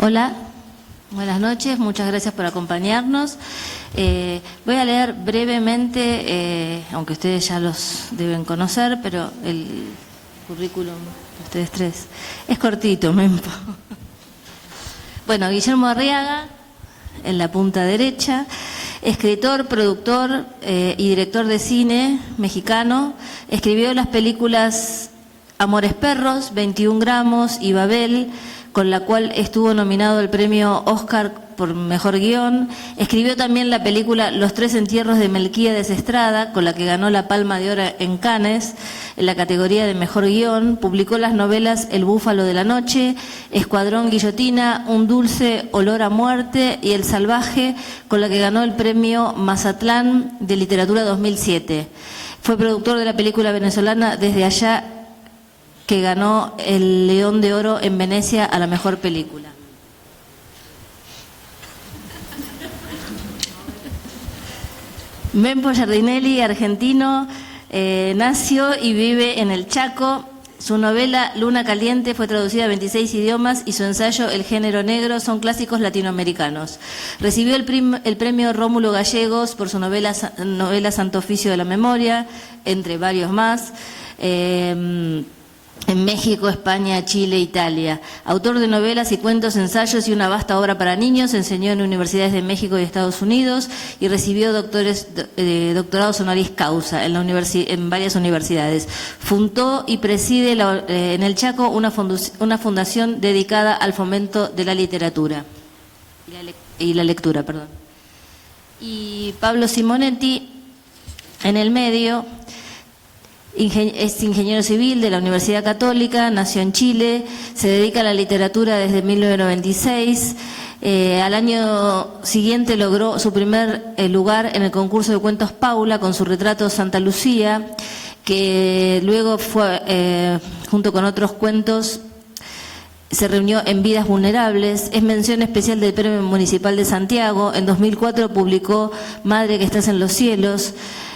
Hola, buenas noches, muchas gracias por acompañarnos. Voy a leer brevemente, aunque ustedes ya los deben conocer, pero el currículum de ustedes tres es cortito, Mempo. Bueno, Guillermo Arriaga, en la punta derecha, escritor, productor y director de cine mexicano, escribió las películas Amores Perros, 21 gramos y Babel, con la cual estuvo nominado al premio Oscar por Mejor Guión. Escribió también la película Los tres entierros de Melquíades Estrada, con la que ganó la Palma de Oro en Cannes, en la categoría de Mejor Guión. Publicó las novelas El búfalo de la noche, Escuadrón Guillotina, Un dulce olor a muerte y El salvaje, con la que ganó el premio Mazatlán de Literatura 2007. Fue productor de la película venezolana Desde allá, que ganó el León de Oro en Venecia a la mejor película. Mempo Giardinelli, argentino, nació y vive en el Chaco. Su novela Luna Caliente fue traducida a 26 idiomas y su ensayo El género negro son clásicos latinoamericanos. Recibió el premio Rómulo Gallegos por su novela Santo Oficio de la Memoria, entre varios más. En México, España, Chile, Italia. Autor de novelas y cuentos, ensayos y una vasta obra para niños, enseñó en universidades de México y Estados Unidos y recibió doctorados honoris causa en varias universidades. Fundó y preside en el Chaco una fundación dedicada al fomento de la literatura y la lectura. Y Pablo Simonetti, en el medio. Es ingeniero civil de la Universidad Católica, nació en Chile, se dedica a la literatura desde 1996. Al año siguiente logró su primer lugar en el concurso de cuentos Paula con su retrato Santa Lucía, que luego fue, junto con otros cuentos, se reunió en Vidas Vulnerables. Es mención especial del Premio Municipal de Santiago. En 2004 publicó Madre que estás en los cielos,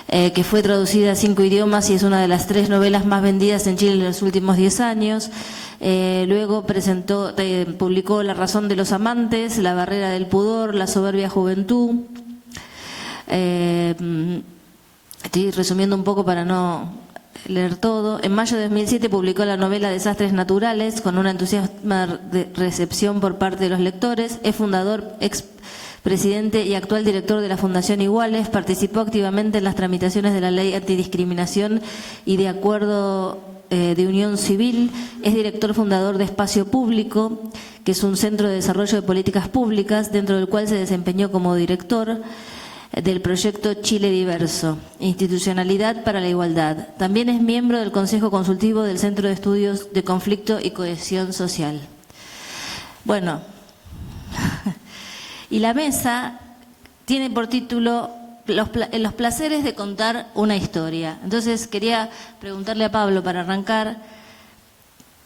que fue traducida a 5 idiomas y es una de las 3 novelas más vendidas en Chile en los últimos 10 años. Luego publicó La razón de los amantes, La barrera del pudor, La soberbia juventud. Estoy resumiendo un poco para no leer todo. En mayo de 2007 publicó la novela Desastres naturales con una entusiasmada recepción por parte de los lectores. Es fundador, expresidente y actual director de la Fundación Iguales. Participó activamente en las tramitaciones de la Ley Antidiscriminación y de Acuerdo de Unión Civil. Es director fundador de Espacio Público, que es un centro de desarrollo de políticas públicas, dentro del cual se desempeñó como director del proyecto Chile Diverso, Institucionalidad para la Igualdad. También es miembro del Consejo Consultivo del Centro de Estudios de Conflicto y Cohesión Social. Bueno, y la mesa tiene por título Los placeres de contar una historia. Entonces quería preguntarle a Pablo, para arrancar,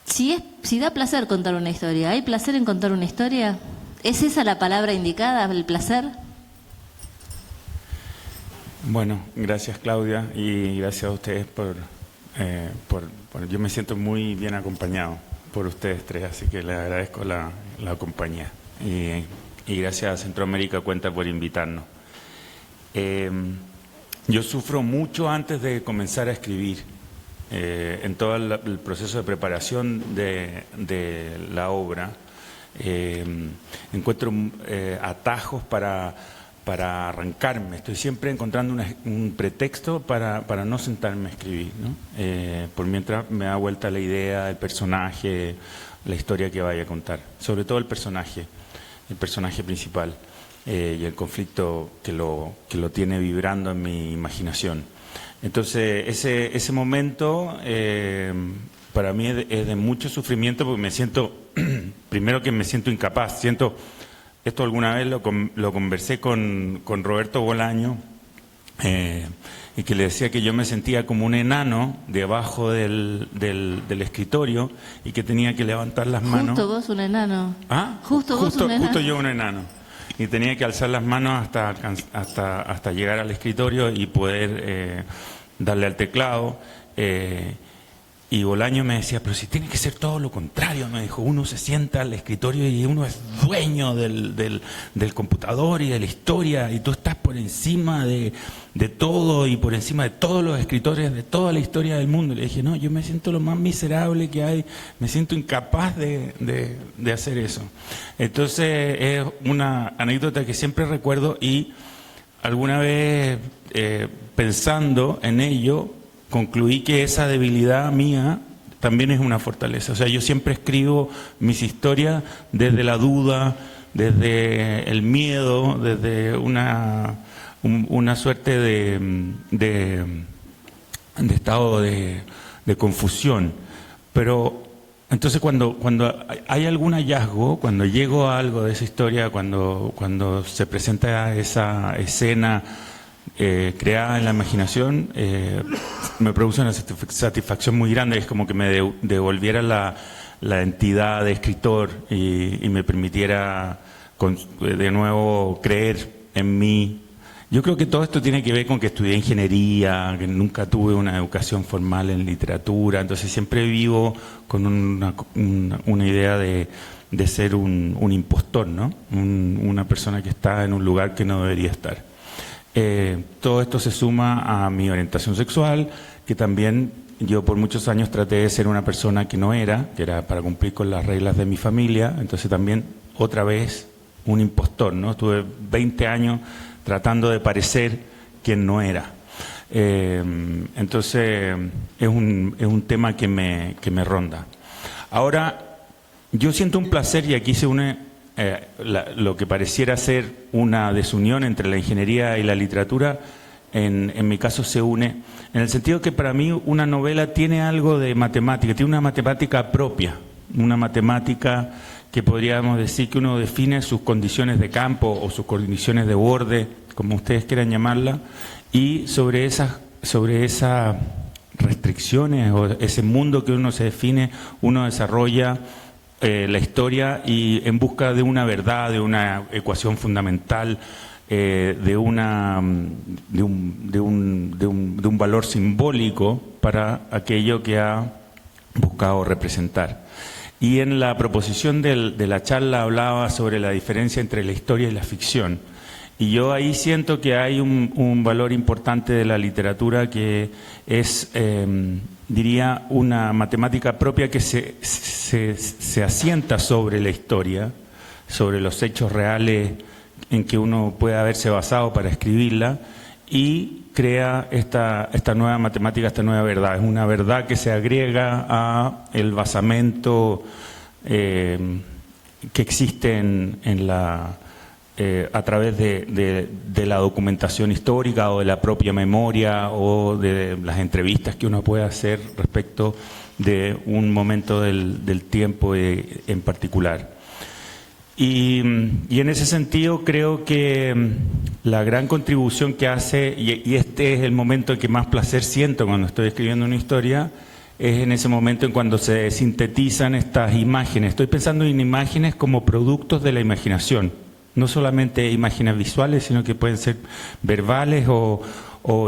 si da placer contar una historia. ¿Hay placer en contar una historia? ¿Es esa la palabra indicada, el placer? Bueno, gracias Claudia y gracias a ustedes por yo me siento muy bien acompañado por ustedes tres, así que les agradezco la compañía y gracias a Centroamérica Cuenta por invitarnos. Yo sufro mucho antes de comenzar a escribir, en todo el proceso de preparación de la obra. Encuentro atajos para para arrancarme. Estoy siempre encontrando un pretexto para no sentarme a escribir, ¿no? Por mientras me da vuelta la idea, el personaje, la historia que vaya a contar. Sobre todo el personaje principal y el conflicto que lo tiene vibrando en mi imaginación. Entonces, ese momento para mí es de mucho sufrimiento porque me siento, primero que me siento incapaz, esto alguna vez lo conversé con Roberto Bolaño, y que le decía que yo me sentía como un enano debajo del escritorio y que tenía que levantar las manos. Justo vos un enano. ¿Ah? Justo vos un enano. Justo yo un enano. Y tenía que alzar las manos hasta llegar al escritorio y poder darle al teclado. Y Bolaño me decía, pero si tiene que ser todo lo contrario, me dijo, uno se sienta al escritorio y uno es dueño del computador y de la historia, y tú estás por encima de todo y por encima de todos los escritores de toda la historia del mundo. Y le dije, no, yo me siento lo más miserable que hay, me siento incapaz de hacer eso. Entonces es una anécdota que siempre recuerdo, y alguna vez pensando en ello, concluí que esa debilidad mía también es una fortaleza. O sea, yo siempre escribo mis historias desde la duda, desde el miedo, desde una suerte de estado de confusión. Pero entonces cuando hay algún hallazgo, cuando llego a algo de esa historia, cuando se presenta esa escena creada en la imaginación, me produce una satisfacción muy grande. Es como que me devolviera la entidad de escritor y me permitiera de nuevo creer en mí. Yo creo que todo esto tiene que ver con que estudié ingeniería, que nunca tuve una educación formal en literatura, entonces siempre vivo con una idea de ser un impostor, ¿no? Una persona que está en un lugar que no debería estar. Todo esto se suma a mi orientación sexual, que también yo por muchos años traté de ser una persona que no era, que era para cumplir con las reglas de mi familia, entonces también otra vez un impostor, ¿no? Estuve 20 años tratando de parecer quien no era. Entonces es un tema que me ronda. Ahora, yo siento un placer, y aquí se une lo que pareciera ser una desunión entre la ingeniería y la literatura, en mi caso se une, en el sentido que para mí una novela tiene algo de matemática, tiene una matemática propia, una matemática que podríamos decir que uno define sus condiciones de campo o sus condiciones de borde, como ustedes quieran llamarla, y sobre esas restricciones o ese mundo que uno se define, uno desarrolla la historia, y en busca de una verdad, de una ecuación fundamental, de un valor simbólico para aquello que ha buscado representar. Y en la proposición de la charla hablaba sobre la diferencia entre la historia y la ficción. Y yo ahí siento que hay un valor importante de la literatura que es, diría, una matemática propia que se asienta sobre la historia, sobre los hechos reales en que uno puede haberse basado para escribirla, y crea esta nueva matemática, esta nueva verdad. Es una verdad que se agrega a el basamento que existe a través de la documentación histórica o de la propia memoria o de las entrevistas que uno puede hacer respecto de un momento del tiempo en particular. Y en ese sentido creo que la gran contribución que hace, y este es el momento en que más placer siento cuando estoy escribiendo una historia, es en ese momento en cuando se sintetizan estas imágenes. Estoy pensando en imágenes como productos de la imaginación, no solamente imágenes visuales, sino que pueden ser verbales o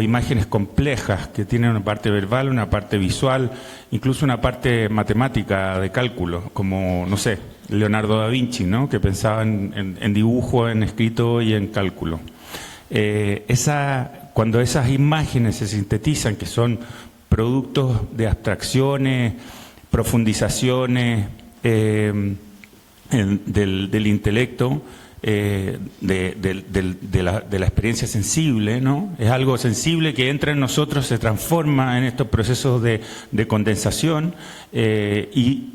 imágenes complejas que tienen una parte verbal, una parte visual, incluso una parte matemática de cálculo, como, no sé, Leonardo da Vinci, ¿no? Que pensaba en dibujo, en escrito y en cálculo. Cuando esas imágenes se sintetizan, que son productos de abstracciones, profundizaciones del intelecto, de la experiencia sensible, ¿no? Es algo sensible que entra en nosotros, se transforma en estos procesos de condensación y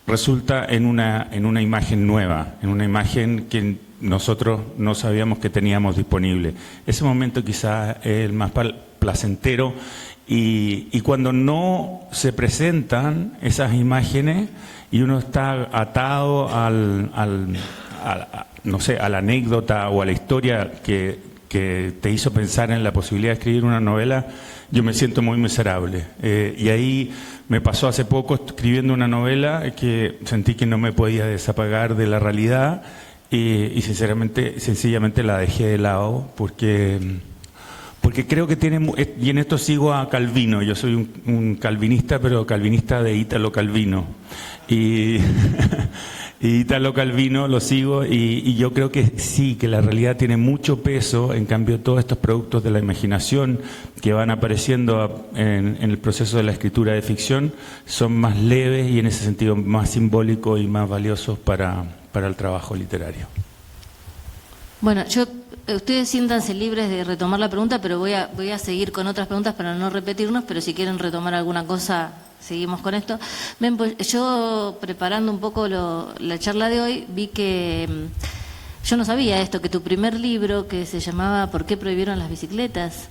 resulta en una imagen nueva, en una imagen que nosotros no sabíamos que teníamos disponible. Ese momento quizás es el más placentero y cuando no se presentan esas imágenes y uno está atado no sé, a la anécdota o a la historia que te hizo pensar en la posibilidad de escribir una novela, yo me siento muy miserable. Y ahí me pasó hace poco escribiendo una novela que sentí que no me podía desapegar de la realidad y sencillamente la dejé de lado porque creo que tiene, y en esto sigo a Calvino, yo soy un calvinista, pero calvinista de Ítalo Calvino. Y Ítalo Calvino lo sigo y yo creo que sí, que la realidad tiene mucho peso. En cambio, todos estos productos de la imaginación que van apareciendo en el proceso de la escritura de ficción son más leves y en ese sentido más simbólicos y más valiosos para el trabajo literario. Bueno, ustedes siéntanse libres de retomar la pregunta, pero voy a seguir con otras preguntas para no repetirnos, pero si quieren retomar alguna cosa, seguimos con esto. Ven, pues, yo preparando un poco la charla de hoy, vi que yo no sabía esto, que tu primer libro, que se llamaba ¿Por qué prohibieron las bicicletas?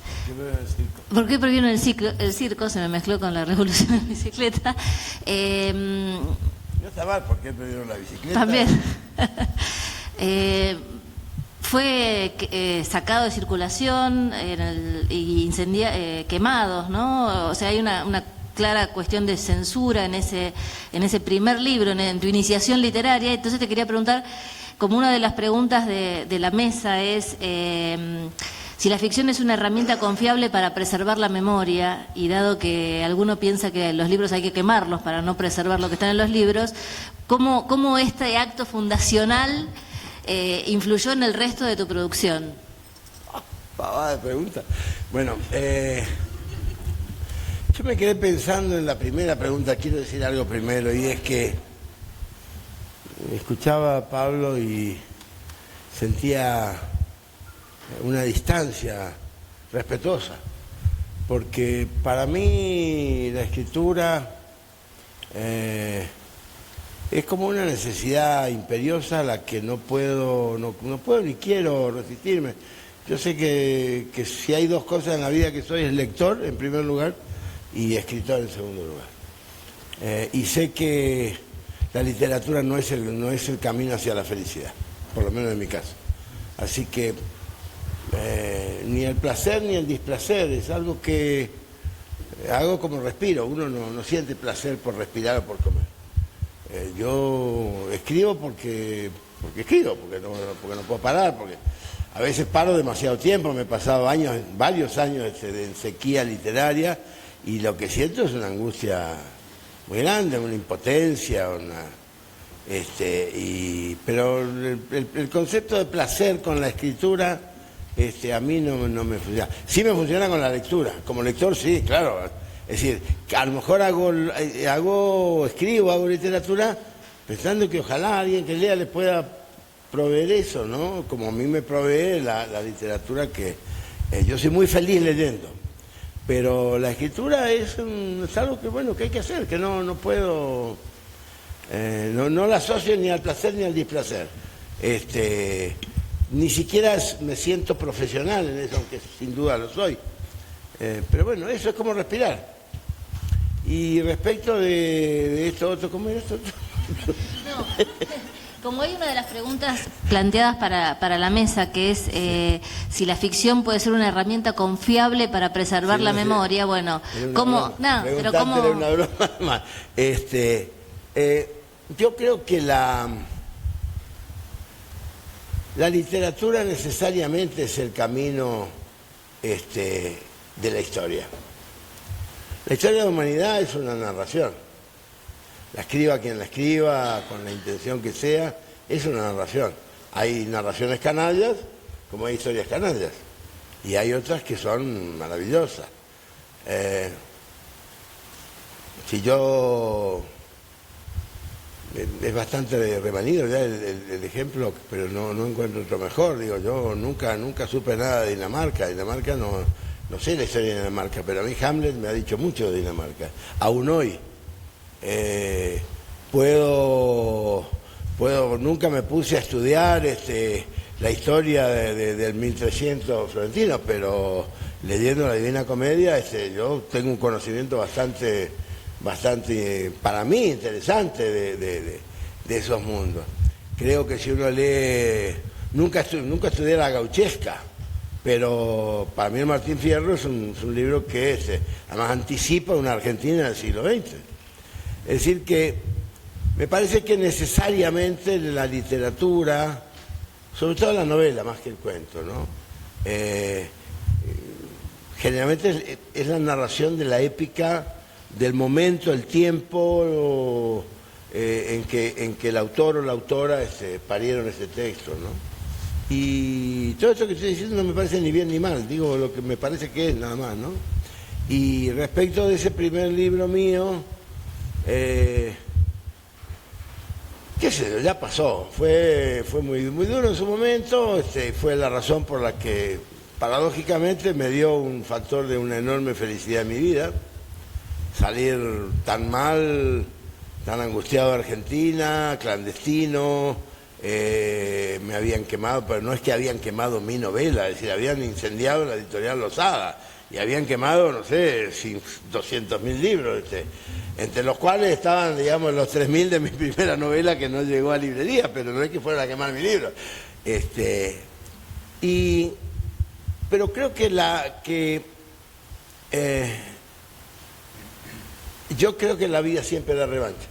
¿Por qué prohibieron el circo? Se me mezcló con la revolución de la bicicleta. No está mal, ¿por qué prohibieron la bicicleta? También. Fue sacado de circulación y quemados, ¿no? O sea, hay una clara cuestión de censura en ese primer libro, en tu iniciación literaria. Entonces te quería preguntar, como una de las preguntas de la mesa es si la ficción es una herramienta confiable para preservar la memoria, y dado que alguno piensa que los libros hay que quemarlos para no preservar lo que está en los libros, ¿cómo este acto fundacional influyó en el resto de tu producción? Pavada de pregunta. Bueno, yo me quedé pensando en la primera pregunta. Quiero decir algo primero, y es que escuchaba a Pablo y sentía una distancia respetuosa, porque para mí la escritura es como una necesidad imperiosa a la que no puedo ni quiero resistirme. Yo sé que si hay dos cosas en la vida que soy, es lector en primer lugar y escritor en segundo lugar. Y sé que la literatura no es el camino hacia la felicidad, por lo menos en mi caso. Así que ni el placer ni el displacer, es algo que hago como respiro. Uno no siente placer por respirar o por comer. Yo escribo porque no puedo parar, porque a veces paro demasiado tiempo. Me he pasado varios años en sequía literaria, y lo que siento es una angustia muy grande, una impotencia, pero el concepto de placer con la escritura a mí no me funciona. Sí me funciona con la lectura, como lector sí, claro. Es decir, que a lo mejor escribo, hago literatura, pensando que ojalá alguien que lea le pueda proveer eso, ¿no? Como a mí me provee la literatura, que yo soy muy feliz leyendo. Pero la escritura es algo que hay que hacer, que no puedo, no la asocio ni al placer ni al displacer. Ni siquiera me siento profesional en eso, aunque sin duda lo soy. Pero bueno, eso es como respirar. Y respecto de esto otro, ¿cómo era esto otro? No, como hay una de las preguntas planteadas para la mesa, que es si la ficción puede ser una herramienta confiable para preservar la memoria, bueno, ¿cómo? No, pero ¿cómo? Era una broma más. Yo creo que la literatura necesariamente es el camino de la historia. La historia de la humanidad es una narración. La escriba quien la escriba, con la intención que sea, es una narración. Hay narraciones canallas, como hay historias canallas, y hay otras que son maravillosas. Si yo es bastante remanido ya el ejemplo, pero no encuentro otro mejor. Digo, yo nunca supe nada de Dinamarca. Dinamarca no sé la historia de Dinamarca, pero a mí Hamlet me ha dicho mucho de Dinamarca. Aún hoy nunca me puse a estudiar la historia del 1300 florentino, pero leyendo la Divina Comedia yo tengo un conocimiento bastante, para mí, interesante de esos mundos. Creo que si uno lee, nunca estudié la gauchesca, pero para mí el Martín Fierro es un libro que además anticipa una Argentina del siglo XX. Es decir que me parece que necesariamente la literatura, sobre todo la novela más que el cuento, ¿no? Generalmente es la narración de la épica, del momento, el tiempo en que el autor o la autora parieron ese texto, ¿no? Y todo esto que estoy diciendo no me parece ni bien ni mal, digo lo que me parece que es nada más, ¿no? Y respecto de ese primer libro mío, qué sé yo, ya pasó, fue muy duro en su momento, fue la razón por la que paradójicamente me dio un factor de una enorme felicidad en mi vida, salir tan mal, tan angustiado de Argentina, clandestino, me habían quemado, pero no es que habían quemado mi novela, es decir, habían incendiado la editorial Losada y habían quemado, no sé, 200.000 libros, entre los cuales estaban, digamos, los 3.000 de mi primera novela que no llegó a librería, pero no es que fueran a quemar mi libro. Pero creo yo creo que la vida siempre da revancha.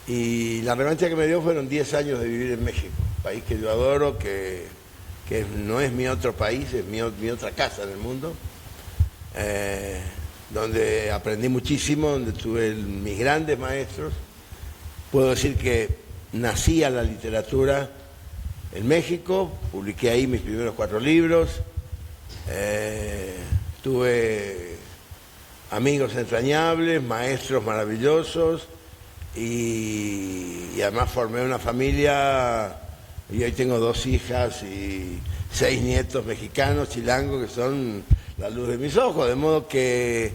Y la revancha que me dio fueron 10 años de vivir en México, país que yo adoro, que no es mi otro país, es mi otra casa en el mundo, donde aprendí muchísimo, donde tuve mis grandes maestros. Puedo decir que nací a la literatura en México, publiqué ahí mis primeros 4 libros, tuve amigos entrañables, maestros maravillosos y además formé una familia y hoy tengo 2 hijas y 6 nietos mexicanos, chilangos, que son la luz de mis ojos, de modo que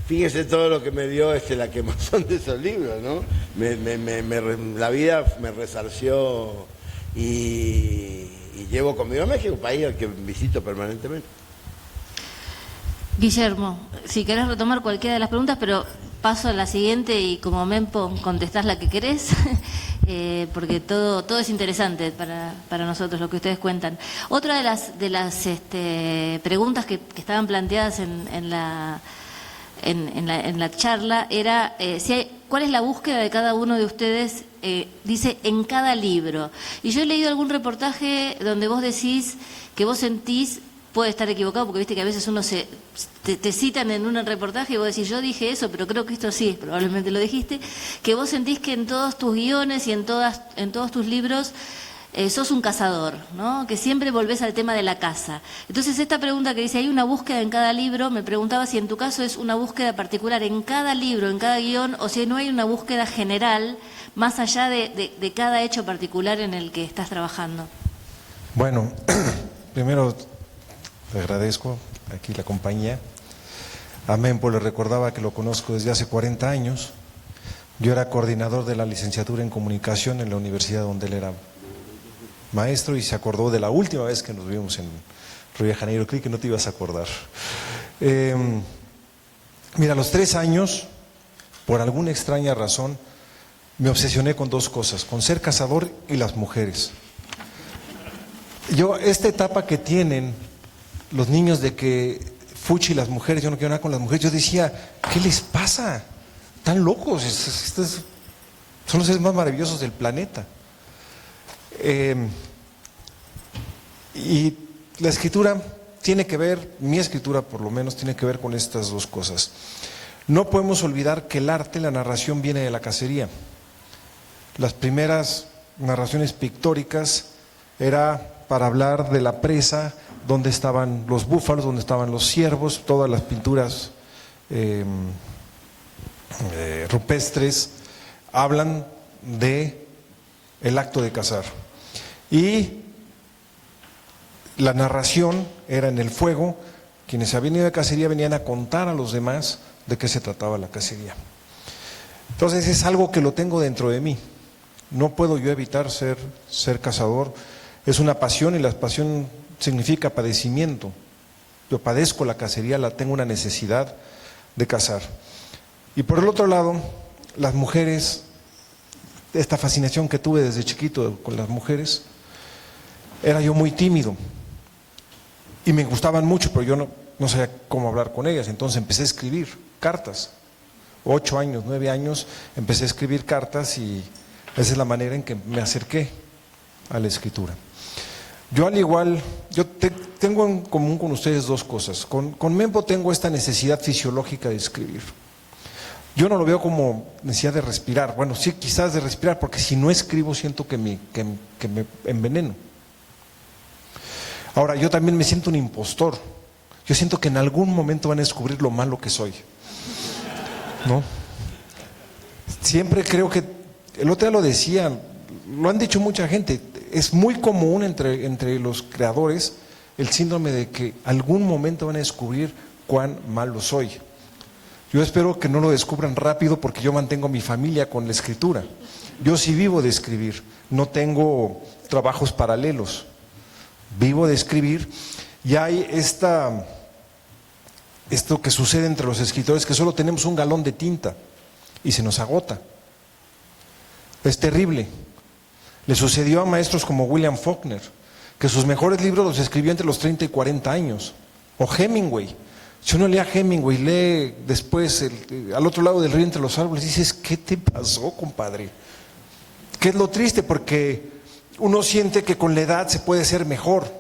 fíjense todo lo que me dio la quemazón de esos libros, ¿no? La vida me resarció y llevo conmigo a México, un país al que visito permanentemente. Guillermo, si querés retomar cualquiera de las preguntas, pero paso a la siguiente y como Mempo contestás la que querés, porque todo es interesante para nosotros, lo que ustedes cuentan. Otra de las preguntas que estaban planteadas en la charla era cuál es la búsqueda de cada uno de ustedes, dice, en cada libro. Y yo he leído algún reportaje donde vos decís que vos sentís, puede estar equivocado, porque viste que a veces uno te citan en un reportaje y vos decís, yo dije eso, pero creo que esto sí, probablemente lo dijiste, que vos sentís que en todos tus guiones y en todos tus libros sos un cazador, ¿no? Que siempre volvés al tema de la caza. Entonces esta pregunta que dice, ¿hay una búsqueda en cada libro? Me preguntaba si en tu caso es una búsqueda particular en cada libro, en cada guión, o si no hay una búsqueda general más allá de cada hecho particular en el que estás trabajando. Bueno, primero te agradezco aquí la compañía. A Mempo le recordaba que lo conozco desde hace 40 años. Yo era coordinador de la licenciatura en comunicación en la universidad donde él era maestro y se acordó de la última vez que nos vimos en Río de Janeiro. Creí que no te ibas a acordar. Mira, a los 3 años, por alguna extraña razón, me obsesioné con 2 cosas, con ser cazador y las mujeres. Esta etapa que tienen los niños de que fuchi las mujeres, yo no quiero nada con las mujeres, yo decía, ¿qué les pasa? Están locos, son los seres más maravillosos del planeta. Y la escritura tiene que ver, mi escritura por lo menos, tiene que ver con estas 2 cosas. No podemos olvidar que el arte, la narración, viene de la cacería. Las primeras narraciones pictóricas era para hablar de la presa, dónde estaban los búfalos, dónde estaban los ciervos, todas las pinturas rupestres hablan de el acto de casar. Y la narración era en el fuego, quienes habían ido de cacería venían a contar a los demás de qué se trataba la cacería. Entonces es algo que lo tengo dentro de mí. No puedo yo evitar ser cazador. Es una pasión y la pasión significa padecimiento. Yo padezco la cacería, tengo una necesidad de cazar. Y por el otro lado, las mujeres, esta fascinación que tuve desde chiquito con las mujeres, era yo muy tímido. Y me gustaban mucho, pero yo no sabía cómo hablar con ellas. Entonces empecé a escribir cartas. 8 años, 9 años, empecé a escribir cartas y esa es la manera en que me acerqué a la escritura. Yo al igual, tengo en común con ustedes dos cosas. Con Mempo tengo esta necesidad fisiológica de escribir. Yo no lo veo como necesidad de respirar. Bueno, sí, quizás de respirar, porque si no escribo siento que me enveneno. Ahora, yo también me siento un impostor. Yo siento que en algún momento van a descubrir lo malo que soy, ¿no? Siempre creo que, el otro día lo decía, lo han dicho mucha gente, es muy común entre los creadores el síndrome de que algún momento van a descubrir cuán malo soy. Yo espero que no lo descubran rápido porque yo mantengo mi familia con la escritura. Yo sí vivo de escribir, no tengo trabajos paralelos. Vivo de escribir y hay esto que sucede entre los escritores, que solo tenemos un galón de tinta y se nos agota. Es terrible. Le sucedió a maestros como William Faulkner, que sus mejores libros los escribió entre los 30 y 40 años. O Hemingway. Si uno lee a Hemingway, lee después Al otro lado del río entre los árboles, dices, ¿qué te pasó, compadre? ¿Qué es lo triste? Porque uno siente que con la edad se puede ser mejor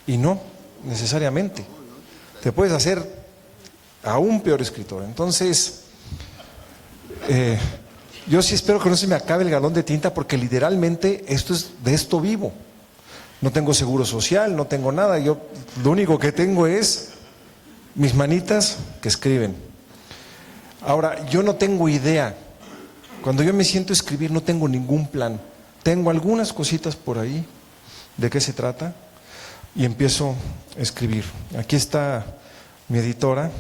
y no necesariamente. Te puedes hacer aún peor escritor. Entonces, yo sí espero que no se me acabe el galón de tinta porque literalmente de esto vivo. No tengo seguro social, no tengo nada. Yo lo único que tengo es mis manitas que escriben. Ahora, yo no tengo idea. Cuando yo me siento a escribir no tengo ningún plan. Tengo algunas cositas por ahí de qué se trata y empiezo a escribir. Aquí está mi editora,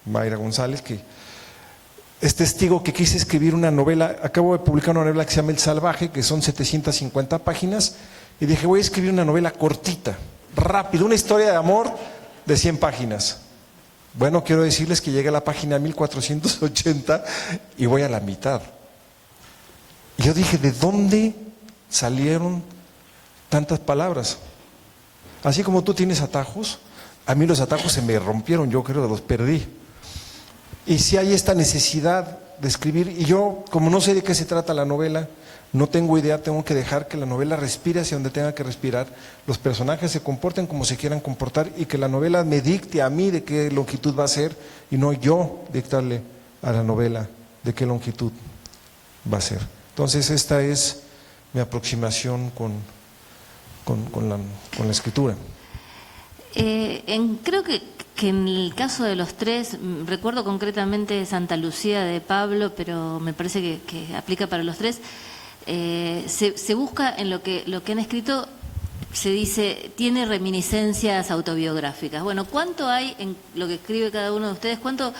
Mayra González, que es testigo que quise escribir una novela. Acabo de publicar una novela que se llama El Salvaje, que son 750 páginas, y dije, voy a escribir una novela cortita, rápida, una historia de amor de 100 páginas. Bueno, quiero decirles que llegué a la página 1480 y voy a la mitad. Y yo dije, ¿de dónde salieron tantas palabras? Así como tú tienes atajos, a mí los atajos se me rompieron, yo creo que los perdí. Y si hay esta necesidad de escribir, y yo, como no sé de qué se trata la novela, no tengo idea, tengo que dejar que la novela respire hacia donde tenga que respirar, los personajes se comporten como se quieran comportar y que la novela me dicte a mí de qué longitud va a ser y no yo dictarle a la novela de qué longitud va a ser. Entonces esta es mi aproximación con la escritura. Creo que en el caso de los tres, recuerdo concretamente Santa Lucía de Pablo, pero me parece que aplica para los tres, se busca en lo que han escrito, se dice, tiene reminiscencias autobiográficas. Bueno, ¿cuánto hay en lo que escribe cada uno de ustedes? ¿Cuánto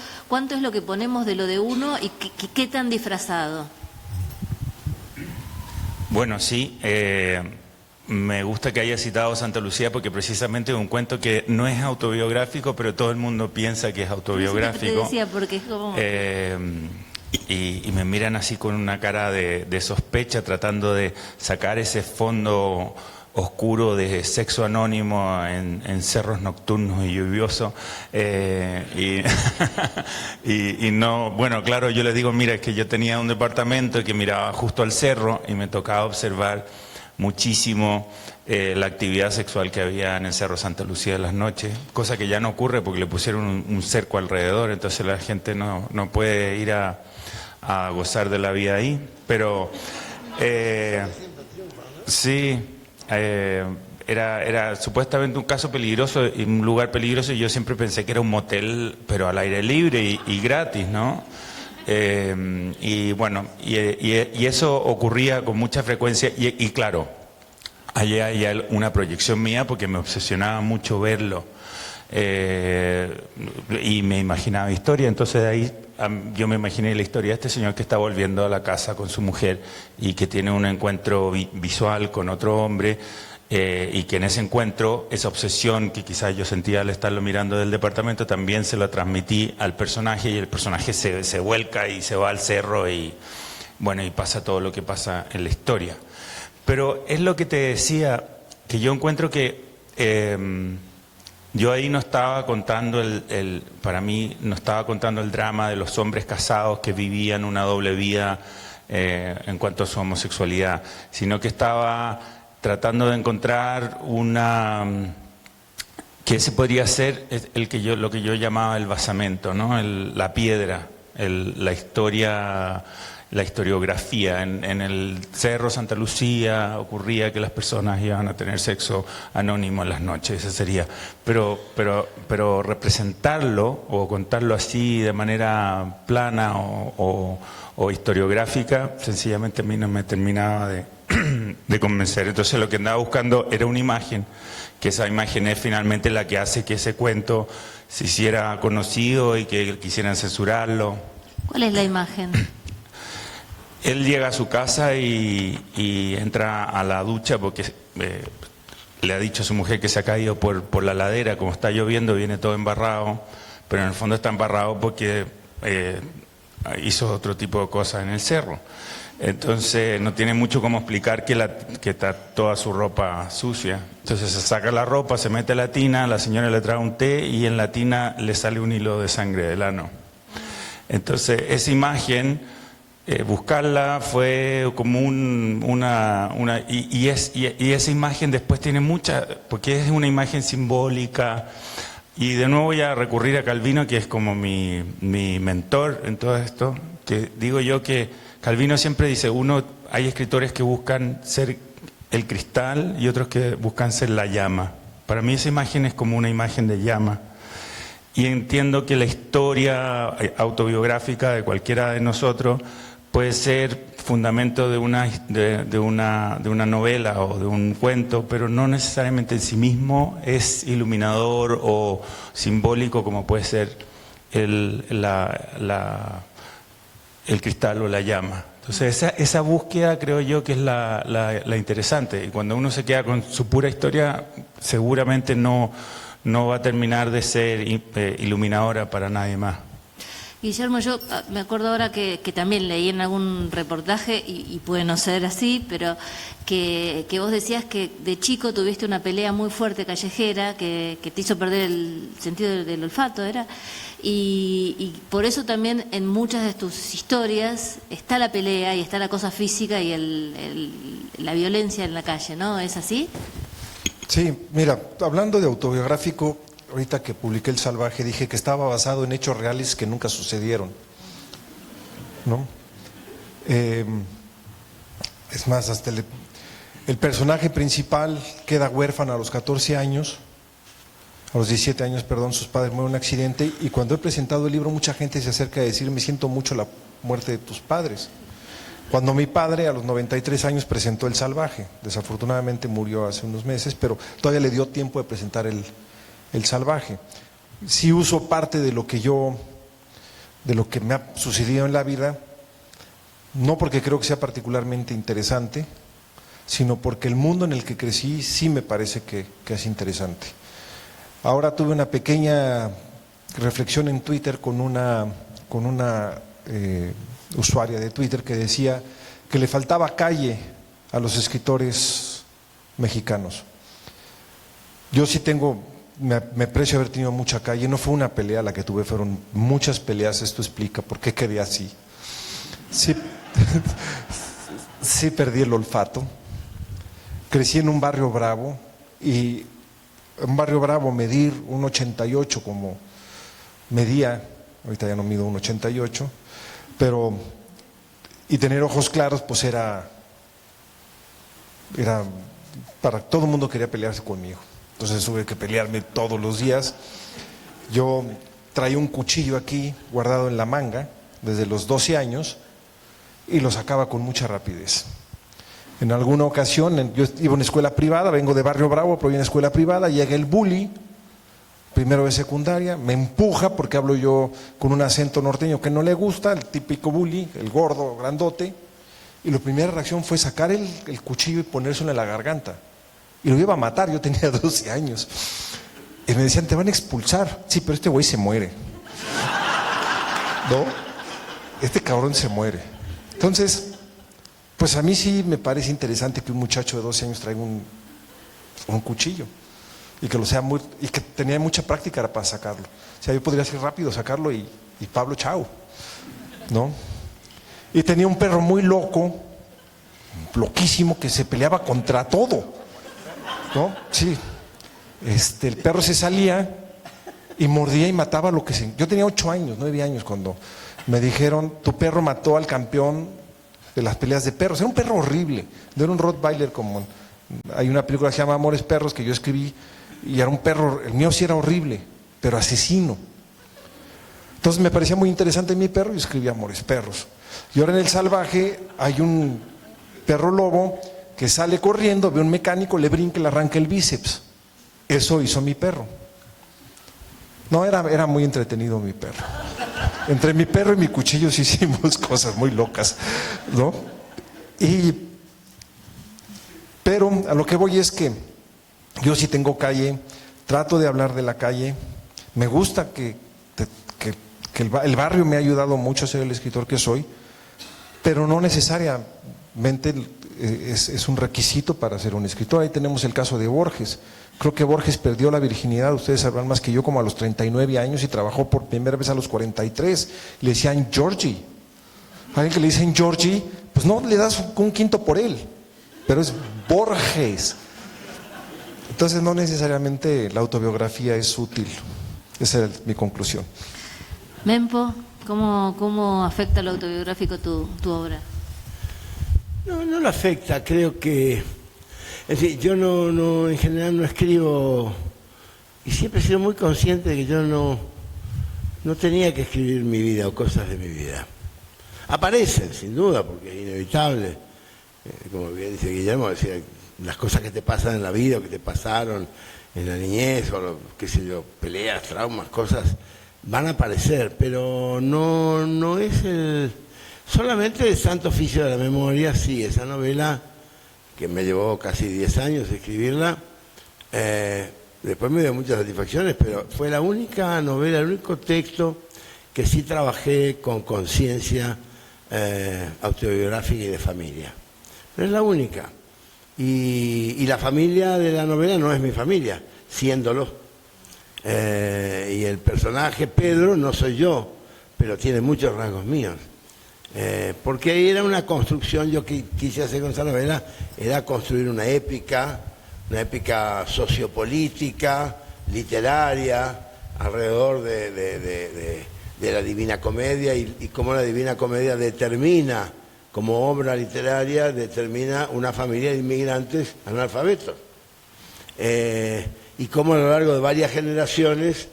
es lo que ponemos de lo de uno y qué tan disfrazado? Bueno, sí, me gusta que haya citado Santa Lucía porque precisamente es un cuento que no es autobiográfico, pero todo el mundo piensa que es autobiográfico. Te decía porque es como... y me miran así con una cara de sospecha, tratando de sacar ese fondo oscuro de sexo anónimo en cerros nocturnos y lluviosos. Y no, bueno, claro, yo les digo, mira, es que yo tenía un departamento que miraba justo al cerro y me tocaba observar muchísimo la actividad sexual que había en el Cerro Santa Lucía de las noches, cosa que ya no ocurre porque le pusieron un cerco alrededor, entonces la gente no puede ir a gozar de la vida ahí, pero sí, era supuestamente un caso peligroso y un lugar peligroso y yo siempre pensé que era un motel, pero al aire libre y gratis, ¿no? Y bueno, y eso ocurría con mucha frecuencia y claro, allí hay una proyección mía porque me obsesionaba mucho verlo y me imaginaba historia, entonces de ahí yo me imaginé la historia de este señor que está volviendo a la casa con su mujer y que tiene un encuentro visual con otro hombre. Y que en ese encuentro, esa obsesión que quizás yo sentía al estarlo mirando del departamento, también se lo transmití al personaje y el personaje se vuelca y se va al cerro y bueno, y pasa todo lo que pasa en la historia. Pero es lo que te decía, que yo encuentro que yo ahí no estaba contando para mí no estaba contando el drama de los hombres casados que vivían una doble vida en cuanto a su homosexualidad, sino que estaba tratando de encontrar que ese podría ser lo que yo llamaba el basamento, ¿no? La piedra, la historiografía. En el Cerro Santa Lucía ocurría que las personas iban a tener sexo anónimo en las noches, ese sería. Pero representarlo o contarlo así de manera plana o historiográfica, sencillamente a mí no me terminaba de convencer. Entonces lo que andaba buscando era una imagen, que esa imagen es finalmente la que hace que ese cuento se hiciera conocido y que quisieran censurarlo. ¿Cuál es la imagen? Él llega a su casa y entra a la ducha porque le ha dicho a su mujer que se ha caído por la ladera, como está lloviendo viene todo embarrado, pero en el fondo está embarrado porque hizo otro tipo de cosas en el cerro. Entonces no tiene mucho cómo explicar que está toda su ropa sucia. Entonces se saca la ropa, se mete a la tina, la señora le trae un té y en la tina le sale un hilo de sangre del ano. Entonces esa imagen, buscarla fue como y esa imagen después tiene mucha, porque es una imagen simbólica. Y de nuevo voy a recurrir a Calvino, que es como mi mentor en todo esto, que digo yo que Calvino siempre dice, hay escritores que buscan ser el cristal y otros que buscan ser la llama. Para mí esa imagen es como una imagen de llama. Y entiendo que la historia autobiográfica de cualquiera de nosotros puede ser fundamento de una novela o de un cuento, pero no necesariamente en sí mismo es iluminador o simbólico como puede ser el cristal o la llama. Entonces esa búsqueda creo yo que es la interesante, y cuando uno se queda con su pura historia seguramente no va a terminar de ser iluminadora para nadie más. Guillermo, yo me acuerdo ahora que también leí en algún reportaje, y puede no ser así, pero que vos decías que de chico tuviste una pelea muy fuerte callejera que te hizo perder el sentido del olfato, ¿era? Y por eso también en muchas de tus historias está la pelea y está la cosa física y la violencia en la calle, ¿no? ¿Es así? Sí, mira, hablando de autobiográfico, ahorita que publiqué El Salvaje dije que estaba basado en hechos reales que nunca sucedieron, ¿no? Es más, hasta el personaje principal queda huérfano a los 14 años, a los 17 años, perdón, sus padres mueren en un accidente, y cuando he presentado el libro mucha gente se acerca a decir, me siento mucho la muerte de tus padres. Cuando mi padre a los 93 años presentó El Salvaje, desafortunadamente murió hace unos meses, pero todavía le dio tiempo de presentar El Salvaje. Sí uso parte de lo que me ha sucedido en la vida, no porque creo que sea particularmente interesante, sino porque el mundo en el que crecí sí me parece que es interesante. Ahora tuve una pequeña reflexión en Twitter con una usuaria de Twitter que decía que le faltaba calle a los escritores mexicanos. Yo sí me aprecio haber tenido mucha calle, no fue una pelea la que tuve, fueron muchas peleas, esto explica por qué quedé así. Sí, sí perdí el olfato, crecí en un barrio bravo, y en barrio bravo medir 1,88 como medía, ahorita ya no mido 1,88, pero y tener ojos claros pues era para todo el mundo quería pelearse conmigo. Entonces tuve que pelearme todos los días. Yo traía un cuchillo aquí guardado en la manga, desde los 12 años y lo sacaba con mucha rapidez. En alguna ocasión, yo iba a una escuela privada, vengo de Barrio Bravo, pero voy a una escuela privada, llega el bully, primero de secundaria, me empuja porque hablo yo con un acento norteño que no le gusta, el típico bully, el gordo, grandote, y la primera reacción fue sacar el cuchillo y ponérselo en la garganta. Y lo iba a matar, yo tenía 12 años. Y me decían, te van a expulsar. Sí, pero este güey se muere. ¿No? Este cabrón se muere. Entonces, pues a mí sí me parece interesante que un muchacho de 12 años traiga un cuchillo. Y que lo sea y que tenía mucha práctica para sacarlo. O sea, yo podría ser rápido, sacarlo y Pablo, chao. ¿No? Y tenía un perro muy loco, loquísimo, que se peleaba contra todo. ¿No? Sí. El perro se salía y mordía y mataba lo que se... Yo tenía 8 años, 9 años cuando me dijeron, tu perro mató al campeón de las peleas de perros. Era un perro horrible, no era un Rottweiler como... Hay una película que se llama Amores Perros que yo escribí y era un perro, el mío sí era horrible, pero asesino. Entonces me parecía muy interesante mi perro y escribí Amores Perros. Y ahora en El Salvaje hay un perro lobo que sale corriendo, ve un mecánico, le brinca y le arranca el bíceps. Eso hizo mi perro. No, era muy entretenido mi perro. Entre mi perro y mi cuchillo sí hicimos cosas muy locas, ¿no? Pero a lo que voy es que yo sí tengo calle, trato de hablar de la calle, me gusta que el barrio me ha ayudado mucho a ser el escritor que soy, pero no necesariamente es un requisito para ser un escritor. Ahí tenemos el caso de Borges. Creo que Borges perdió la virginidad, ustedes sabrán más que yo, como a los 39 años y trabajó por primera vez a los 43. Le decían Georgie. A alguien que le dicen Georgie, pues no le das un quinto por él, pero es Borges. Entonces no necesariamente la autobiografía es útil. Esa es mi conclusión. Mempo, ¿cómo afecta lo autobiográfico tu obra? No lo afecta, creo que... Es decir, yo no en general no escribo, y siempre he sido muy consciente de que yo no tenía que escribir mi vida o cosas de mi vida. Aparecen, sin duda, porque es inevitable. Como bien dice Guillermo, decir, las cosas que te pasan en la vida o que te pasaron en la niñez, o qué sé yo, peleas, traumas, cosas, van a aparecer, pero no es solamente el santo oficio de la memoria. Sí, esa novela que me llevó casi 10 años escribirla, después me dio muchas satisfacciones, pero fue la única novela, el único texto que sí trabajé con conciencia autobiográfica y de familia. Pero es la única. Y la familia de la novela no es mi familia, siéndolo. Y el personaje Pedro no soy yo, pero tiene muchos rasgos míos. Porque era una construcción, yo quise hacer con esa novela, era construir una épica sociopolítica, literaria, alrededor de la Divina Comedia y cómo la Divina Comedia determina, como obra literaria, determina una familia de inmigrantes analfabetos. Y cómo a lo largo de varias generaciones,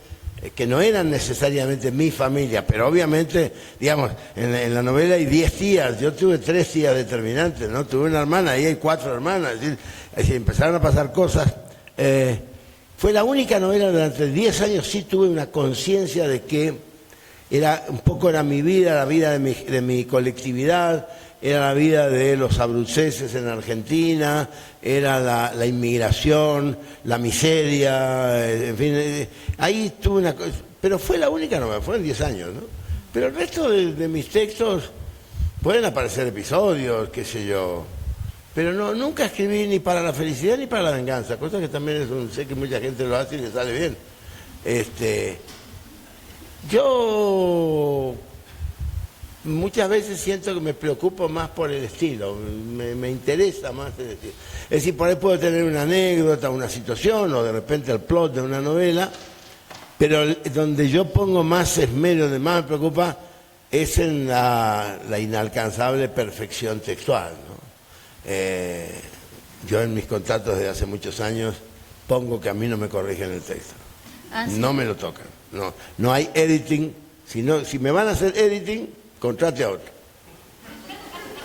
que no eran necesariamente mi familia, pero obviamente, digamos, en la novela hay 10 tías, yo tuve 3 tías determinantes, ¿no? Tuve una hermana, ahí hay 4 hermanas, es decir, empezaron a pasar cosas. Fue la única novela durante 10 años, sí tuve una conciencia de que era mi vida, la vida de mi colectividad, era la vida de los abruceses en Argentina, era la inmigración, la miseria, en fin, ahí tuve una cosa, pero fue la única novela, fueron 10 años, ¿no? Pero el resto de mis textos pueden aparecer episodios, qué sé yo, pero nunca escribí ni para la felicidad ni para la venganza, cosa que también sé que mucha gente lo hace y le sale bien. Yo muchas veces siento que me preocupo más por el estilo, me interesa más el estilo. Es decir, por ahí puedo tener una anécdota, una situación, o de repente el plot de una novela, pero donde yo pongo más esmero, donde más me preocupa, es en la inalcanzable perfección textual, ¿no? Yo en mis contratos de hace muchos años pongo que a mí no me corrigen el texto. ¿Sí? No me lo tocan. No hay editing. Si me van a hacer editing, contrate a otro.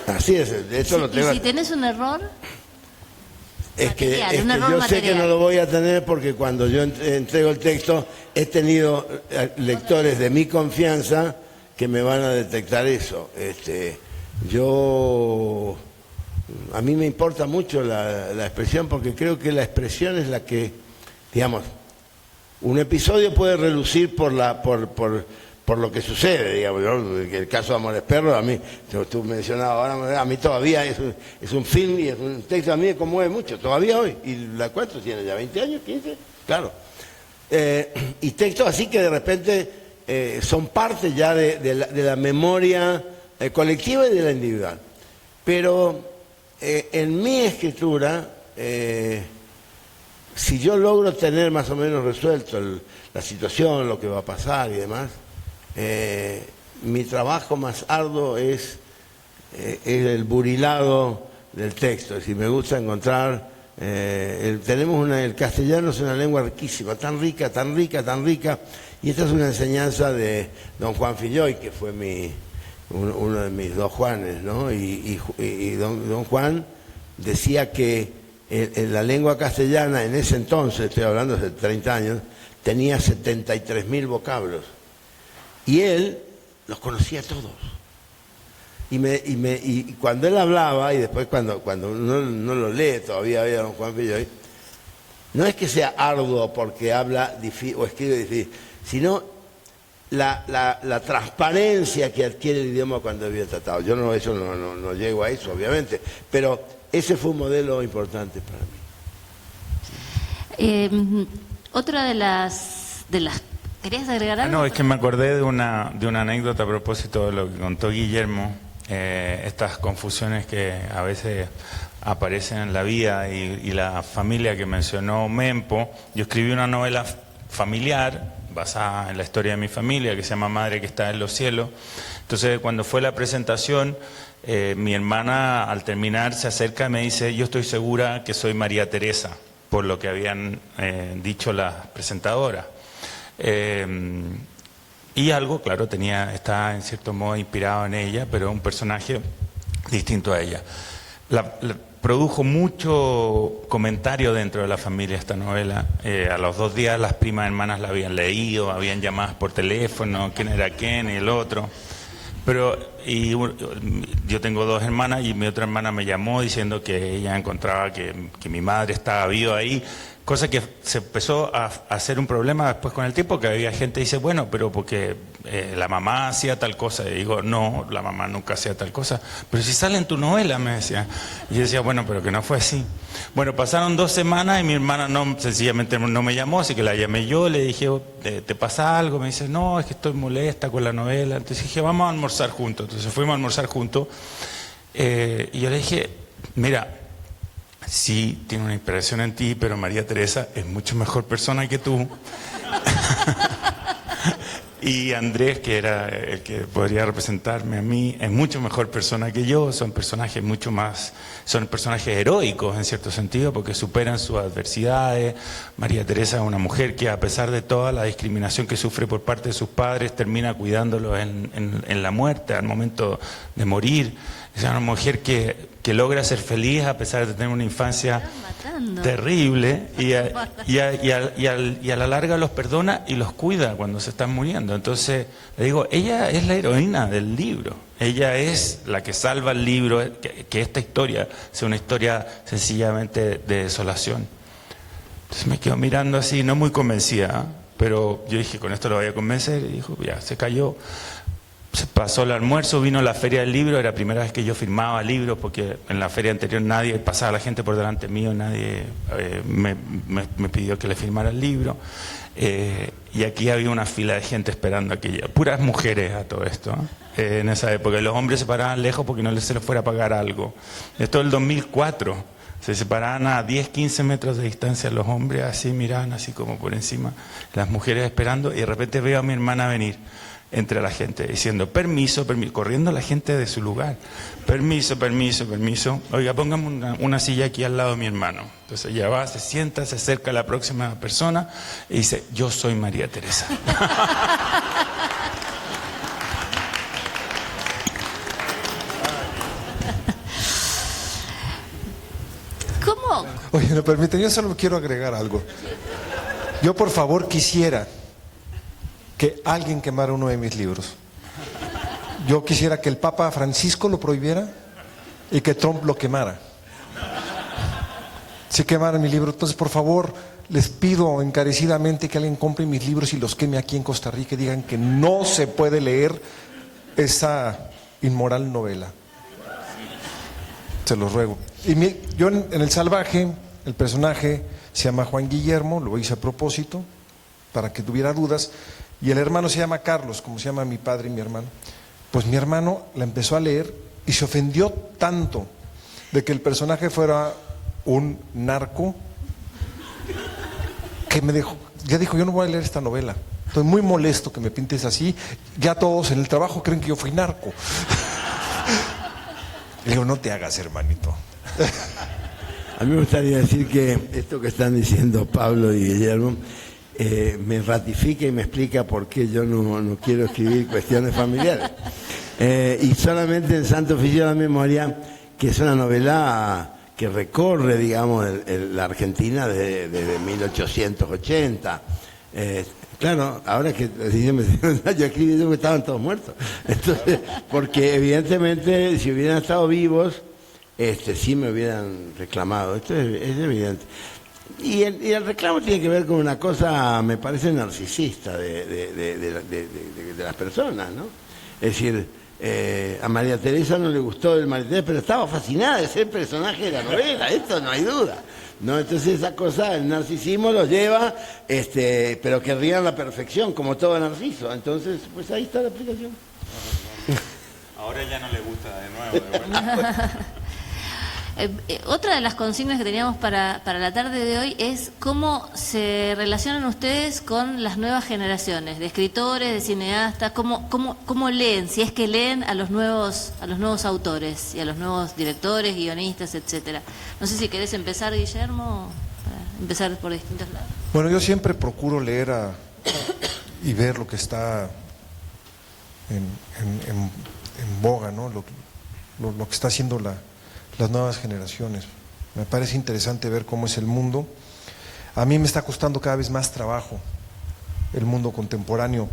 Así es, de hecho lo tengo. ¿Y si tenés un error? Es que un error yo sé que material. no lo voy a tener porque cuando yo entrego el texto he tenido lectores de mi confianza que me van a detectar eso. A mí me importa mucho la expresión porque creo que la expresión es la que, digamos, un episodio puede relucir por lo que sucede, digamos, ¿no? El caso de Amores Perros, a mí, tú mencionabas ahora, a mí todavía es un film y es un texto, a mí me conmueve mucho, todavía hoy. ¿Y la cuánto tiene ya? ¿20 años? ¿15? Claro. Y textos así que de repente son parte ya de la memoria colectiva y de la individual. Pero en mi escritura, si yo logro tener más o menos resuelto la situación, lo que va a pasar y demás, mi trabajo más arduo es el burilado del texto. Es decir, me gusta encontrar, el castellano es una lengua riquísima, tan rica, tan rica, tan rica, y esta es una enseñanza de don Juan Filloy, que fue uno de mis dos Juanes, ¿no? Y don Juan decía que la lengua castellana en ese entonces, estoy hablando hace 30 años, tenía 73.000 vocablos. Y él los conocía todos. Y cuando él hablaba, y después cuando uno no lo lee, todavía había don Juan Filloy, no es que sea arduo porque habla o escribe difícil, sino la transparencia que adquiere el idioma cuando es bien tratado. Yo no llego a eso, obviamente, pero ese fue un modelo importante para mí. Otra de las ¿querías agregar algo? No, es que me acordé de una anécdota a propósito de lo que contó Guillermo, estas confusiones que a veces aparecen en la vida y la familia que mencionó Mempo. Yo escribí una novela familiar basada en la historia de mi familia que se llama Madre que está en los cielos. Entonces, cuando fue la presentación, mi hermana al terminar se acerca y me dice: yo estoy segura que soy María Teresa, por lo que habían dicho las presentadoras. Y algo, claro, está en cierto modo inspirado en ella, pero un personaje distinto a ella. Produjo mucho comentario dentro de la familia esta novela. A los 2 días las primas hermanas la habían leído, habían llamadas por teléfono, quién era quién y el otro. Yo tengo 2 hermanas y mi otra hermana me llamó diciendo que ella encontraba que mi madre estaba viva ahí, cosa que se empezó a hacer un problema después con el tiempo, que había gente que dice, bueno, pero porque la mamá hacía tal cosa. Y digo, no, la mamá nunca hacía tal cosa. Pero si sale en tu novela, me decía. Y yo decía, bueno, pero que no fue así. Bueno, pasaron 2 semanas y mi hermana sencillamente no me llamó, así que la llamé yo, le dije, ¿te pasa algo? Me dice, no, es que estoy molesta con la novela. Entonces dije, vamos a almorzar juntos. Entonces fuimos a almorzar juntos. Y yo le dije, mira, sí, tiene una inspiración en ti, pero María Teresa es mucho mejor persona que tú. Y Andrés, que era el que podría representarme a mí, es mucho mejor persona que yo. Son personajes heroicos en cierto sentido, porque superan sus adversidades. María Teresa es una mujer que, a pesar de toda la discriminación que sufre por parte de sus padres, termina cuidándolos en la muerte, al momento de morir. Es una mujer que logra ser feliz a pesar de tener una infancia terrible y a la larga los perdona y los cuida cuando se están muriendo. Entonces, le digo, ella es la heroína del libro. Ella es la que salva el libro, que esta historia sea una historia sencillamente de desolación. Entonces me quedo mirando así, no muy convencida, pero yo dije, con esto lo voy a convencer. Y dijo, ya, se cayó. Se pasó el almuerzo, vino la feria del libro, era la primera vez que yo firmaba libros, porque en la feria anterior nadie, pasaba la gente por delante mío, nadie me pidió que le firmara el libro. Y aquí había una fila de gente esperando aquella, puras mujeres a todo esto, en esa época. Los hombres se paraban lejos porque no se les fuera a pagar algo. Esto es el 2004, se separaban a 10, 15 metros de distancia los hombres, así miraban así como por encima, las mujeres esperando, y de repente veo a mi hermana venir entre la gente, diciendo, permiso, permiso, corriendo la gente de su lugar, permiso, permiso, permiso, oiga, póngame una silla aquí al lado de mi hermano. Entonces ella va, se sienta, se acerca a la próxima persona y dice, yo soy María Teresa. Oye, ¿me permiten? Yo solo quiero agregar algo. Yo, por favor, quisiera que alguien quemara uno de mis libros. Yo quisiera que el Papa Francisco lo prohibiera y que Trump lo quemara. Si quemaran mi libro, entonces, por favor, les pido encarecidamente que alguien compre mis libros y los queme aquí en Costa Rica y digan que no se puede leer esa inmoral novela. Se los ruego. Y yo en El Salvaje, el personaje se llama Juan Guillermo, lo hice a propósito, para que tuviera dudas, y el hermano se llama Carlos, como se llama mi padre y mi hermano. Pues mi hermano la empezó a leer y se ofendió tanto de que el personaje fuera un narco, que ya dijo, yo no voy a leer esta novela. Estoy muy molesto que me pintes así, ya todos en el trabajo creen que yo fui narco. Le digo, no te hagas, hermanito. A mí me gustaría decir que esto que están diciendo Pablo y Guillermo me ratifica y me explica por qué yo no quiero escribir cuestiones familiares. Y solamente en Santo Oficio de la Memoria, que es una novela que recorre, digamos, la Argentina desde 1880. Claro, ahora que yo escribí porque estaban todos muertos. Entonces, porque evidentemente si hubieran estado vivos, sí me hubieran reclamado. Esto es evidente. Y el reclamo tiene que ver con una cosa, me parece, narcisista de las personas, ¿no? Es decir, a María Teresa no le gustó el María Teresa, pero estaba fascinada de ser personaje de la novela, esto no hay duda. ¿No? Entonces esa cosa, el narcisismo los lleva, pero querrían la perfección, como todo Narciso. Entonces, pues ahí está la explicación. Ahora ya no le gusta de nuevo. Otra de las consignas que teníamos para la tarde de hoy es cómo se relacionan ustedes con las nuevas generaciones de escritores, de cineastas, cómo leen, si es que leen a los nuevos autores y a los nuevos directores, guionistas, etcétera. No sé si querés empezar, Guillermo, para empezar por distintos lados. Bueno, yo siempre procuro leer y ver lo que está en boga, ¿no? Lo que está haciendo las nuevas generaciones. Me parece interesante ver cómo es el mundo. A mí me está costando cada vez más trabajo el mundo contemporáneo.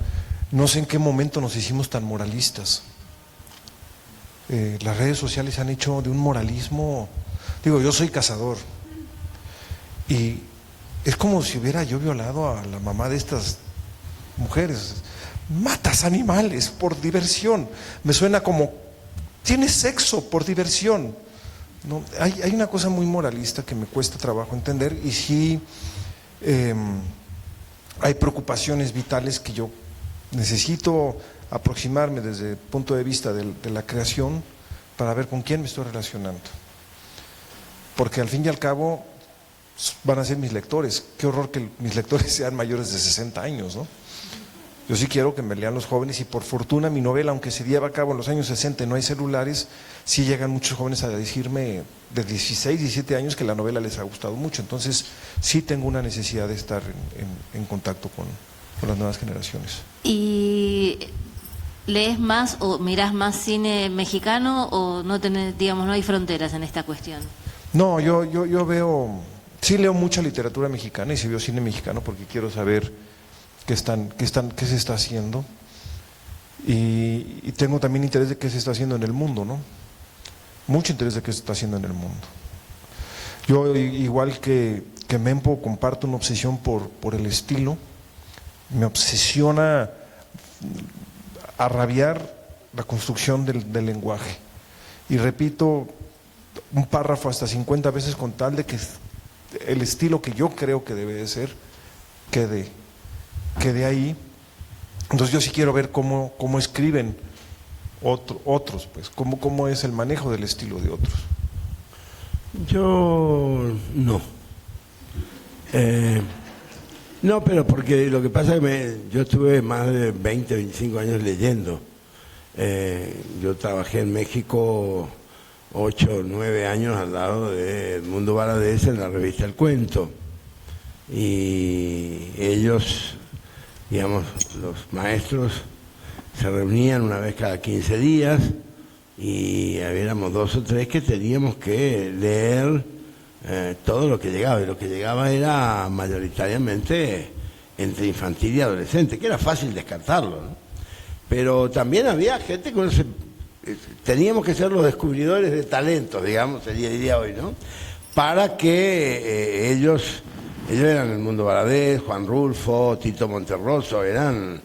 No sé en qué momento nos hicimos tan moralistas. Las redes sociales han hecho de un moralismo. Digo, yo soy cazador y es como si hubiera yo violado a la mamá de estas mujeres. Matas animales por diversión. Me suena como tienes sexo por diversión. No, hay una cosa muy moralista que me cuesta trabajo entender, y sí hay preocupaciones vitales que yo necesito aproximarme desde el punto de vista de la creación para ver con quién me estoy relacionando, porque al fin y al cabo van a ser mis lectores. Qué horror que mis lectores sean mayores de 60 años, ¿no? Yo sí quiero que me lean los jóvenes, y por fortuna mi novela, aunque se lleva a cabo en los años 60 y no hay celulares, sí llegan muchos jóvenes a decirme de 16, 17 años que la novela les ha gustado mucho. Entonces sí tengo una necesidad de estar en contacto con las nuevas generaciones. ¿Y lees más o mirás más cine mexicano, o no tenés, digamos, no hay fronteras en esta cuestión? No, yo veo, sí leo mucha literatura mexicana y sí veo cine mexicano porque quiero saber qué se está haciendo, y tengo también interés de qué se está haciendo en el mundo, ¿no? Mucho interés de qué se está haciendo en el mundo. Yo, igual que Mempo, comparto una obsesión por el estilo. Me obsesiona a rabiar la construcción del lenguaje, y repito un párrafo hasta 50 veces con tal de que el estilo que yo creo que debe de ser quede ahí. Entonces yo sí quiero ver cómo escriben otros, pues, cómo es el manejo del estilo de otros. Yo no. No, pero porque lo que pasa es que yo estuve más de 20, 25 años leyendo. Yo trabajé en México 8 o 9 años al lado de Edmundo Valadez en la revista El Cuento. Y ellos, digamos, los maestros se reunían una vez cada 15 días y habíamos 2 o 3 que teníamos que leer todo lo que llegaba, y lo que llegaba era mayoritariamente entre infantil y adolescente, que era fácil descartarlo, ¿no? Pero también había gente que teníamos que ser los descubridores de talentos, digamos, el día hoy, ¿no? Para que ellos eran el Mundo Varadez, Juan Rulfo, Tito Monterroso, eran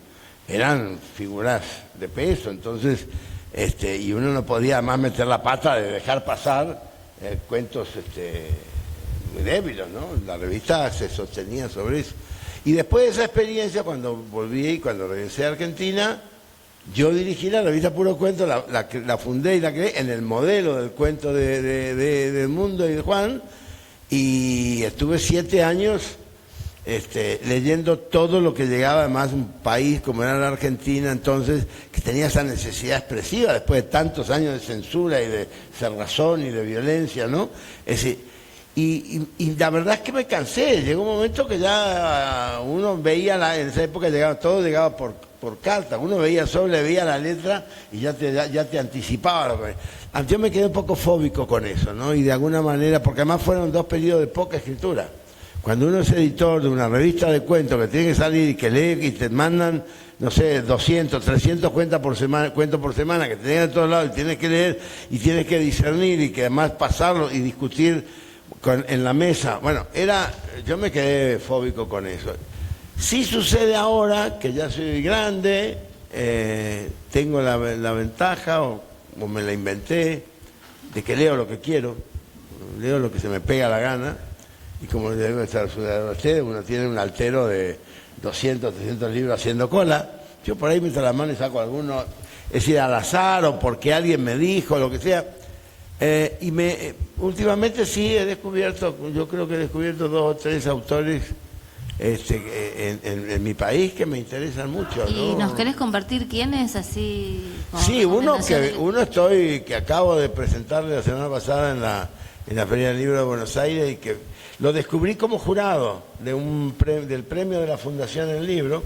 figuras de peso. Entonces, y uno no podía más meter la pata de dejar pasar cuentos muy débiles, ¿no? La revista se sostenía sobre eso. Y después de esa experiencia, cuando volví y cuando regresé a Argentina, yo dirigí la revista Puro Cuento, la fundé y la creé en el modelo del cuento de Mundo y de Juan, y estuve 7 años leyendo todo lo que llegaba, además un país como era la Argentina entonces, que tenía esa necesidad expresiva después de tantos años de censura y de cerrazón y de violencia, ¿no? Es decir, y la verdad es que me cansé. Llegó un momento que ya uno veía, en esa época todo llegaba por carta, uno veía sobre, veía la letra y ya te anticipaba lo que... Yo me quedé un poco fóbico con eso, ¿no? Y de alguna manera, porque además fueron 2 periodos de poca escritura. Cuando uno es editor de una revista de cuentos que tiene que salir y que lee y te mandan, no sé, 200, 300 cuentos por semana que te llegan de todos lados y tienes que leer y tienes que discernir y que además pasarlo y discutir en la mesa. Bueno, yo me quedé fóbico con eso. Sí sucede ahora que ya soy grande, tengo la ventaja, o me la inventé, de que leo lo que quiero, leo lo que se me pega la gana, y como debe estar a ustedes, uno tiene un altero de 200, 300 libros haciendo cola. Yo por ahí meto la mano y saco alguno, es decir, al azar o porque alguien me dijo, lo que sea. Últimamente sí he descubierto, yo creo que he descubierto 2 o 3 autores en mi país que me interesan mucho, ¿no? ¿Y nos querés compartir quiénes así? Sí, uno que acabo de presentarle la semana pasada en la Feria del Libro de Buenos Aires, y que lo descubrí como jurado del premio de la Fundación del Libro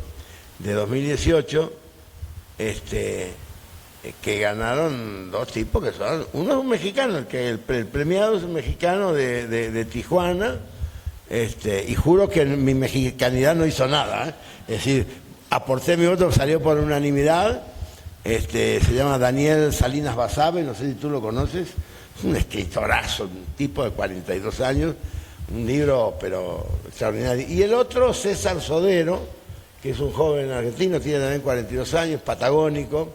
de 2018, que ganaron 2 tipos que son, uno es un mexicano, el premiado es un mexicano de Tijuana, y juro que mi mexicanidad no hizo nada, ¿eh? Es decir, aporté mi voto, salió por unanimidad. Se llama Daniel Salinas Basabe, no sé si tú lo conoces, es un escritorazo, un tipo de 42 años, un libro pero extraordinario. Y el otro, César Sodero, que es un joven argentino, tiene también 42 años, patagónico,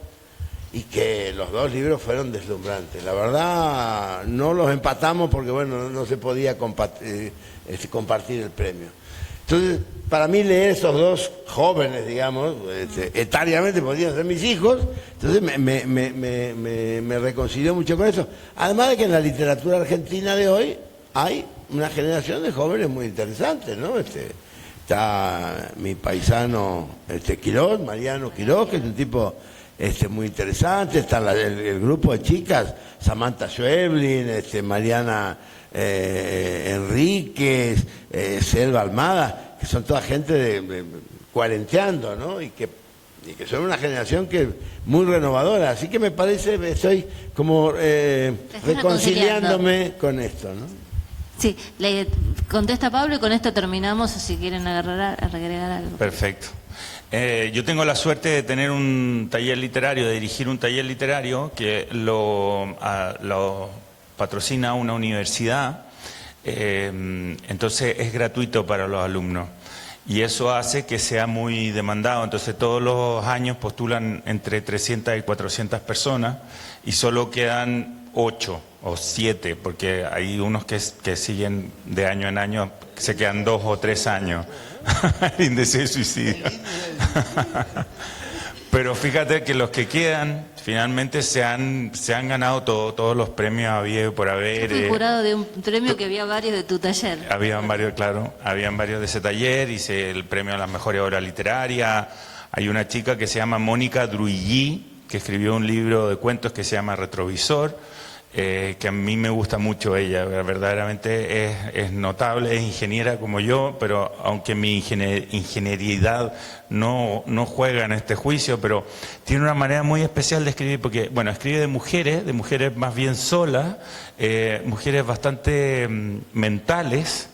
y que los 2 libros fueron deslumbrantes. La verdad, no los empatamos porque, bueno, no se podía compartir el premio. Entonces, para mí leer esos 2 jóvenes, digamos, etariamente podrían ser mis hijos, entonces me reconcilió mucho con eso. Además de que en la literatura argentina de hoy hay una generación de jóvenes muy interesantes, ¿no? Está mi paisano Quirós, Mariano Quirós, que es un tipo muy interesante. Está el grupo de chicas, Samantha Schweblin, Mariana Enríquez, Selva Almada, que son toda gente de cuarenteando, ¿no? Y que son una generación muy renovadora. Así que me parece, estoy como reconciliándome con esto, ¿no? Sí, le contesta Pablo y con esto terminamos, si quieren agregar algo. Perfecto. Yo tengo la suerte de tener un taller literario, de dirigir un taller literario que lo patrocina una universidad, entonces es gratuito para los alumnos y eso hace que sea muy demandado. Entonces todos los años postulan entre 300 y 400 personas y solo quedan 8 o 7, porque hay unos que siguen de año en año, se quedan 2 o 3 años. El índice de suicidio. Pero fíjate que los que quedan finalmente se han ganado todos los premios habido por haber. Yo fui jurado de un premio que había varios de tu taller. Habían varios, claro, habían varios de ese taller. Hice el premio a las mejores obras literarias. Hay una chica que se llama Mónica Druillí, que escribió un libro de cuentos que se llama Retrovisor. que a mí me gusta mucho ella, verdaderamente es notable, es ingeniera como yo, pero aunque mi ingenieridad no juega en este juicio, pero tiene una manera muy especial de escribir, porque, bueno, escribe de mujeres más bien solas, mujeres bastante mentales,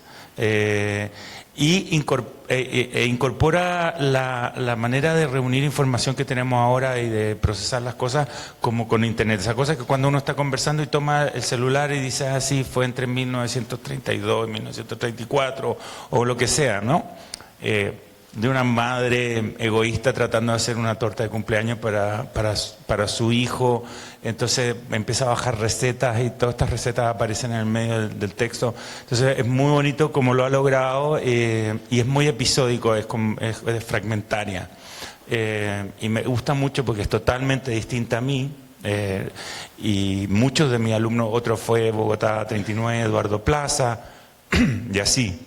y incorpora la manera de reunir información que tenemos ahora y de procesar las cosas como con internet. Esa cosa que cuando uno está conversando y toma el celular y dice así, fue entre 1932 y 1934 o lo que sea, ¿no? De una madre egoísta tratando de hacer una torta de cumpleaños para su hijo, entonces empieza a bajar recetas y todas estas recetas aparecen en el medio del texto. Entonces es muy bonito como lo ha logrado, y es muy episódico, es fragmentaria, y me gusta mucho porque es totalmente distinta a mí, y muchos de mis alumnos, otro fue Bogotá 39, Eduardo Plaza y así.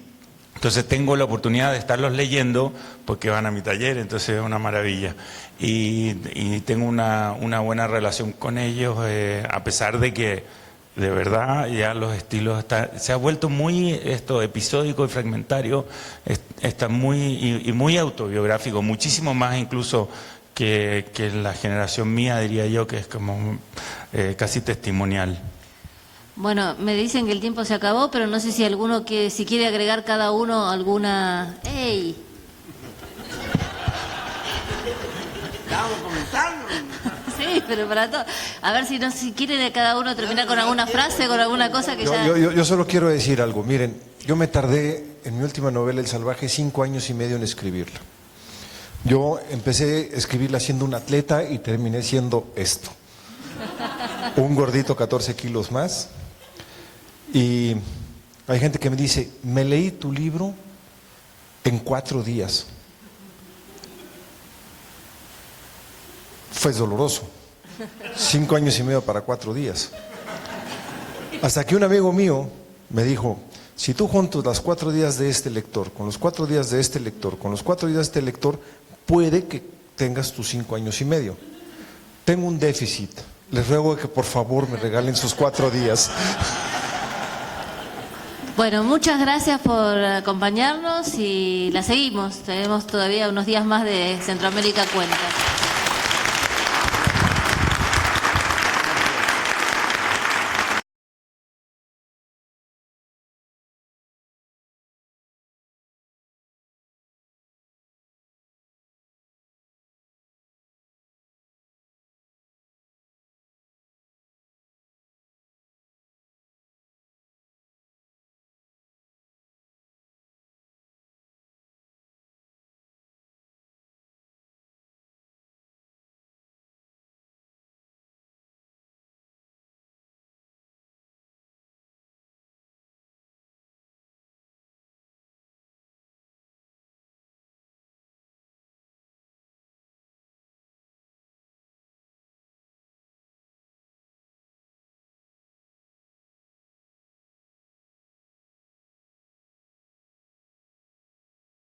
Entonces tengo la oportunidad de estarlos leyendo porque van a mi taller, entonces es una maravilla. Y tengo una buena relación con ellos, a pesar de que de verdad ya los estilos se ha vuelto muy episódico y fragmentario, está muy autobiográfico, muchísimo más incluso que la generación mía, diría yo, que es como casi testimonial. Bueno, me dicen que el tiempo se acabó, pero no sé si alguno si quiere agregar cada uno alguna... ¡Ey! Estábamos comenzando. Sí, pero para todo. A ver si quiere de cada uno terminar con alguna frase, con alguna cosa que ya... Yo solo quiero decir algo. Miren, yo me tardé en mi última novela, El Salvaje, 5 años y medio en escribirla. Yo empecé a escribirla siendo un atleta y terminé siendo esto. Un gordito 14 kilos más. Y hay gente que me dice, me leí tu libro en 4 días. Fue doloroso. 5 años y medio para 4 días. Hasta que un amigo mío me dijo, si tú juntas las 4 días de este lector, con los 4 días de este lector, con los 4 días de este lector, puede que tengas tus 5 años y medio. Tengo un déficit. Les ruego que por favor me regalen sus 4 días. Bueno, muchas gracias por acompañarnos y la seguimos. Tenemos todavía unos días más de Centroamérica Cuenta.